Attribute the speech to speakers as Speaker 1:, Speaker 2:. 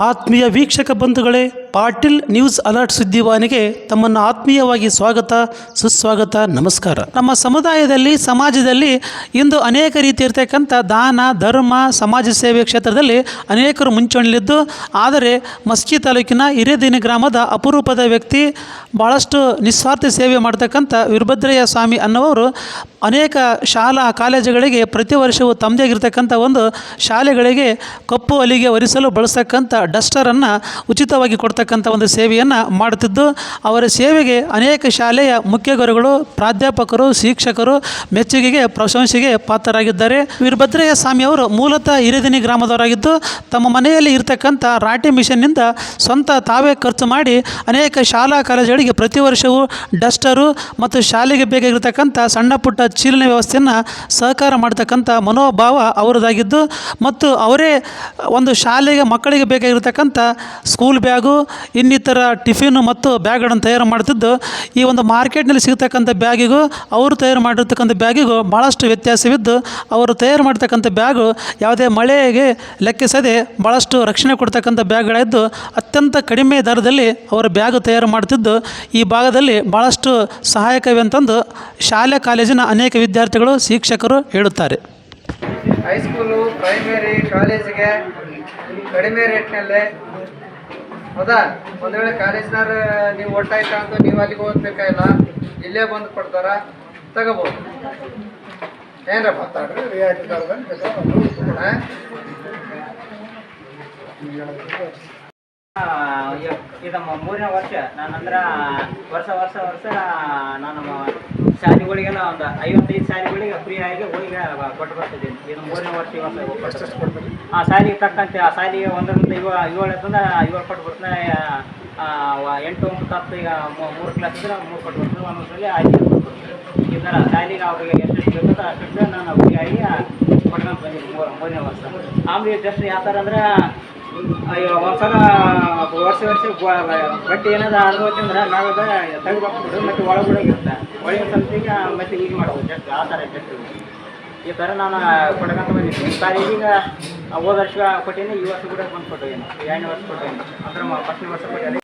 Speaker 1: ಆತ್ಮೀಯ ವೀಕ್ಷಕ ಬಂಧುಗಳೇ, ಪಾಟೀಲ್ ನ್ಯೂಸ್ ಅಲರ್ಟ್ ಸುದ್ದಿವಾಹಿನಿಗೆ ತಮ್ಮನ್ನು ಆತ್ಮೀಯವಾಗಿ ಸ್ವಾಗತ, ಸುಸ್ವಾಗತ, ನಮಸ್ಕಾರ. ನಮ್ಮ ಸಮುದಾಯದಲ್ಲಿ, ಸಮಾಜದಲ್ಲಿ ಇಂದು ಅನೇಕ ರೀತಿ ಇರತಕ್ಕಂಥ ದಾನ, ಧರ್ಮ, ಸಮಾಜ ಸೇವೆ ಕ್ಷೇತ್ರದಲ್ಲಿ ಅನೇಕರು ಮುಂಚೂಣಿಯಲ್ಲಿದ್ದು, ಆದರೆ ಮಸ್ಕಿ ತಾಲೂಕಿನ ಹಿರೇದಿನಿ ಗ್ರಾಮದ ಅಪರೂಪದ ವ್ಯಕ್ತಿ, ಭಾಳಷ್ಟು ನಿಸ್ವಾರ್ಥ ಸೇವೆ ಮಾಡ್ತಕ್ಕಂಥ ವೀರಭದ್ರಯ್ಯ ಸ್ವಾಮಿ ಅನ್ನೋರು ಅನೇಕ ಶಾಲಾ ಕಾಲೇಜುಗಳಿಗೆ ಪ್ರತಿ ವರ್ಷವೂ ತಮ್ಮದೇ ಆಗಿರ್ತಕ್ಕಂಥ ಒಂದು ಶಾಲೆಗಳಿಗೆ ಕಪ್ಪು ಅಲಿಗೆ ಒರೆಸಲು ಬಳಸ್ತಕ್ಕಂಥ ಡಸ್ಟರನ್ನು ಉಚಿತವಾಗಿ ಕೊಡ್ತಕ್ಕಂಥ ಒಂದು ಸೇವೆಯನ್ನು ಮಾಡುತ್ತಿದ್ದು, ಅವರ ಸೇವೆಗೆ ಅನೇಕ ಶಾಲೆಯ ಮುಖ್ಯ ಗುರುಗಳು, ಪ್ರಾಧ್ಯಾಪಕರು, ಶಿಕ್ಷಕರು ಮೆಚ್ಚುಗೆಗೆ, ಪ್ರಶಂಸೆಗೆ ಪಾತ್ರರಾಗಿದ್ದಾರೆ. ವೀರಭದ್ರಯ್ಯ ಸ್ವಾಮಿಯವರು ಮೂಲತಃ ಹಿರೇದಿನಿ ಗ್ರಾಮದವರಾಗಿದ್ದು, ತಮ್ಮ ಮನೆಯಲ್ಲಿ ಇರತಕ್ಕಂಥ ರಾಟಿ ಮಿಷನ್ನಿಂದ ಸ್ವಂತ ತಾವೇ ಖರ್ಚು ಮಾಡಿ ಅನೇಕ ಶಾಲಾ ಕಾಲೇಜುಗಳಿಗೆ ಪ್ರತಿ ವರ್ಷವೂ ಡಸ್ಟರು ಮತ್ತು ಶಾಲೆಗೆ ಬೇಕಾಗಿರ್ತಕ್ಕಂಥ ಸಣ್ಣ ಪುಟ್ಟ ಚೀಲನೆ ವ್ಯವಸ್ಥೆಯನ್ನು ಸಹಕಾರ ಮಾಡ್ತಕ್ಕಂಥ ಮನೋಭಾವ ಅವರದಾಗಿದ್ದು, ಮತ್ತು ಅವರೇ ಒಂದು ಶಾಲೆಗೆ ಮಕ್ಕಳಿಗೆ ಬೇಕಾಗಿರ್ತಕ್ಕಂಥ ಸ್ಕೂಲ್ ಬ್ಯಾಗು, ಇನ್ನಿತರ ಟಿಫಿನು ಮತ್ತು ಬ್ಯಾಗ್ಗಳನ್ನು ತಯಾರು ಮಾಡ್ತಿದ್ದು, ಈ ಒಂದು ಮಾರ್ಕೆಟ್ನಲ್ಲಿ ಸಿಗ್ತಕ್ಕಂಥ ಬ್ಯಾಗಿಗೂ ಅವರು ತಯಾರು ಮಾಡಿರ್ತಕ್ಕಂಥ ಬ್ಯಾಗಿಗೂ ಭಾಳಷ್ಟು ವ್ಯತ್ಯಾಸವಿದ್ದು, ಅವರು ತಯಾರು ಮಾಡ್ತಕ್ಕಂಥ ಬ್ಯಾಗು ಯಾವುದೇ ಮಳೆಗೆ ಲೆಕ್ಕಿಸದೆ ಭಾಳಷ್ಟು ರಕ್ಷಣೆ ಕೊಡ್ತಕ್ಕಂಥ ಬ್ಯಾಗ್ಗಳಿದ್ದು, ಅತ್ಯಂತ ಕಡಿಮೆ ದರದಲ್ಲಿ ಅವರ ಬ್ಯಾಗ್ ತಯಾರು ಮಾಡ್ತಿದ್ದು, ಈ ಭಾಗದಲ್ಲಿ ಭಾಳಷ್ಟು ಸಹಾಯಕವೇ ಅಂತಂದು ಶಾಲೆ ಕಾಲೇಜಿನ ಅನೇಕ ವಿದ್ಯಾರ್ಥಿಗಳು, ಶಿಕ್ಷಕರು ಹೇಳುತ್ತಾರೆ.
Speaker 2: ಹೈಸ್ಕೂಲು, ಪ್ರೈಮರಿ, ಕಾಲೇಜಿಗೆ ಕಡಿಮೆ ರೇಟ್ನಲ್ಲೇ ಹೌದಾ. ಒಂದು ವೇಳೆ ಕಾಲೇಜ್ನಾರು ನೀವು ಒಟ್ಟಾಯ್ತಾ ಅಂತ ನೀವು ಅಲ್ಲಿಗೆ ಓದ್ಬೇಕಾಗಿಲ್ಲ, ಇಲ್ಲೇ ಬಂದು ಕೊಡ್ತಾರ, ತಗೋಬೋದು. ಏನರಪ್ಪ ಮಾತಾಡ್ರಿ, ರಿಯಾಯಿತಿ ದರದಲ್ಲಿ
Speaker 3: ಇದು 3ನೇ ವರ್ಷ ನಾನಂದ್ರೆ ವರ್ಷ ನಾನು ಶಾಲೆಗಳಿಗೆಲ್ಲ ಒಂದು 55 ಶಾಲೆಗಳಿಗೆ ಫ್ರೀ ಆಗಿ ಹೋಗಿ ಕೊಟ್ಟು ಬರ್ತಿದ್ದೀನಿ. ಇದು 3ನೇ ವರ್ಷ. ಆ ಶಾಲೆಗೆ ತಕ್ಕಂತೆ ಆ ಶಾಲೆಗೆ 1ರಿಂದ 7 ಎತ್ತಂದ್ರೆ 7 ಕೊಟ್ಟು ಬರ್ತಾನೆ. 8, 9, 10 ಈಗ 3 ಕ್ಲಾಸ್ ಇದ್ರೆ 3 ಕೊಟ್ಟು ಬರ್ತೀನಿ. ಒಂದೊಂದ್ಸಲಿ 5 ಕೊಟ್ಟು ಬರ್ತೀನಿ. ಈ ಥರ ಶಾಲೆಗೆ ಅವ್ರಿಗೆ ಎಷ್ಟು ಬೇಕಂತ ಅಷ್ಟು ನಾನು ಫ್ರೀ ಆಗಿ ಕೊಟ್ಕೊಂಡು ಬಂದಿದ್ದೀನಿ 3ನೇ ವರ್ಷ. ಆಮೇಲೆ ಜಸ್ಟ್ ಯಾವ ಥರ ಅಂದ್ರೆ ಒಂದ್ಸಲ ವರ್ಷ ಬಟ್ಟೆ ಏನಾದ್ರು ಆಡ್ಬೋದಂದ್ರೆ ನಾವು ತೆಗೆದು ಮತ್ತು ಒಳಗಿರುತ್ತೆ. ಒಳಗಿನ ಸಲ್ತಿಗೆ ಮತ್ತೆ ಯೂಸ್ ಮಾಡ್ಬೋದು. ಜಸ್ಟ್ ಆ ಥರ ಜಸ್ಟ್ ಈ ಥರ ನಾನು ಕೊಡ್ಕೊಂತ ಬಂದಿದ್ದೀನಿ. ಈಗ ಹೋದ ವರ್ಷ ಕೊಟ್ಟೀನಿ, ಈ ವರ್ಷ ಕೂಡ ಬಂದು ಕೊಟ್ಟಿದ್ದೀನಿ. 2ನೇ ವರ್ಷ ಕೊಟ್ಟೀನಿ. ಅಂದ್ರೆ 1ನೇ ವರ್ಷ ಕೊಟ್ಟಿದ್ದೀನಿ.